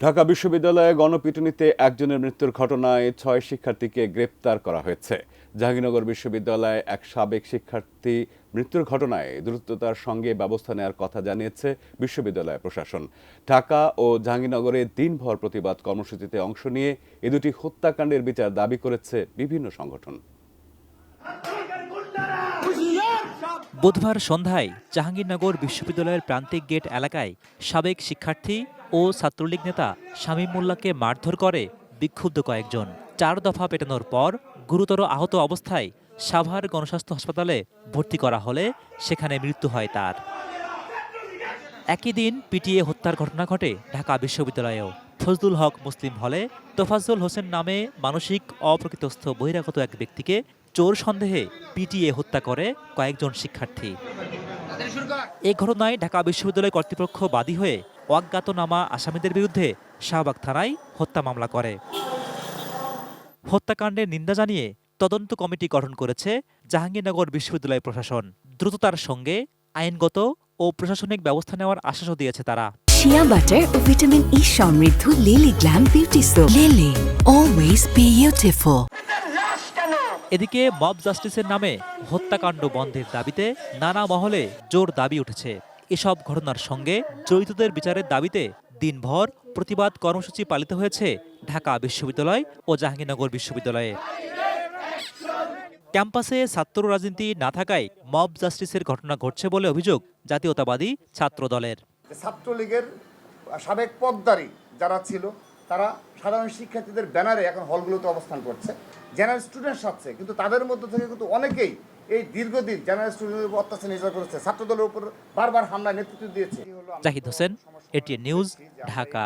ঢাকা বিশ্ববিদ্যালয়ে গণপিটুনিতে একজনের মৃত্যুর ঘটনায় ৬ শিক্ষার্থীকে গ্রেপ্তার করা হয়েছে। জাহাঙ্গীরনগর বিশ্ববিদ্যালয়ে এক সাবেক শিক্ষার্থী মৃত্যুর ঘটনায় দ্রুততার সঙ্গে ব্যবস্থা নেওয়ার কথা জানিয়েছে বিশ্ববিদ্যালয় প্রশাসন। ঢাকা ও জাহাঙ্গীরনগরে দিনভর প্রতিবাদ কর্মসূচিতে অংশ নিয়ে এ দুটি হত্যাকাণ্ডের বিচার দাবি করেছে বিভিন্ন সংগঠন। বুধবার সন্ধ্যায় জাহাঙ্গীরনগর বিশ্ববিদ্যালয়ের প্রান্তিক গেট এলাকায় সাবেক শিক্ষার্থী ও ছাত্রলীগ নেতা শামীম মোল্লাকে মারধর করে বিক্ষুব্ধ কয়েকজন। ৪ দফা পেটানোর পর গুরুতর আহত অবস্থায় সাভার গণস্বাস্থ্য হাসপাতালে ভর্তি করা হলে সেখানে মৃত্যু হয় তার। একই দিন পিটিএ হত্যার ঘটনা ঘটে ঢাকা বিশ্ববিদ্যালয়েও। ফজলুল হক মুসলিম হলে তোফাজ্জল হোসেন নামে মানসিক অপ্রকৃতস্থ বহিরাগত এক ব্যক্তিকে চোর সন্দেহে পিটিএ হত্যা করে কয়েকজন শিক্ষার্থী। এ ঘটনায় ঢাকা বিশ্ববিদ্যালয় কর্তৃপক্ষ বাদী হয়ে অজ্ঞাতনামা আসামিদের বিরুদ্ধে শাহবাগ থানায় হত্যা মামলা করে। হত্যাকাণ্ডের নিন্দা জানিয়ে তদন্ত কমিটি গঠন করেছে জাহাঙ্গীরনগর বিশ্ববিদ্যালয় প্রশাসন। দ্রুততার সঙ্গে আইনগত ও প্রশাসনিক ব্যবস্থা নেওয়ার আশ্বাসও দিয়েছে তারা। শিয়া বাটার ও ভিটামিন ই সমৃদ্ধ lily glam beauty soap. Lily, always beautiful. এদিকে মব জাস্টিসের নামে হত্যাকাণ্ড বন্ধের দাবিতে নানা মহলে জোর দাবি উঠেছে। এসব ঘটনার সঙ্গে জড়িতদের বিচারের দাবিতে দিনভর প্রতিবাদ কর্মসূচি পালিত হয়েছে ঢাকা বিশ্ববিদ্যালয় ও জাহাঙ্গীরনগর বিশ্ববিদ্যালয়ে। ক্যাম্পাসে ছাত্র রাজনীতি না থাকায় মব জাস্টিসের ঘটনা ঘটছে বলে অভিযোগ জাতীয়তাবাদী ছাত্র দলের। ছাত্রলীগের সাবেক পদধারী যারা ছিল তারা সাধারণ শিক্ষার্থীদের ব্যানারে এখন হলগুলোতে অবস্থান করছে। জেনারেল স্টুডেন্টস আছে, কিন্তু তাদের মধ্য থেকে কিন্তু অনেকেই এই দীর্ঘদিন জেনারেল স্টুডেন্টের উপর অত্যাচার নির্যাতন করেছে, ছাত্রদলের উপর বারবার হামলা নেতৃত্ব দিয়েছে। Zahid Hossain, ATN news, Dhaka.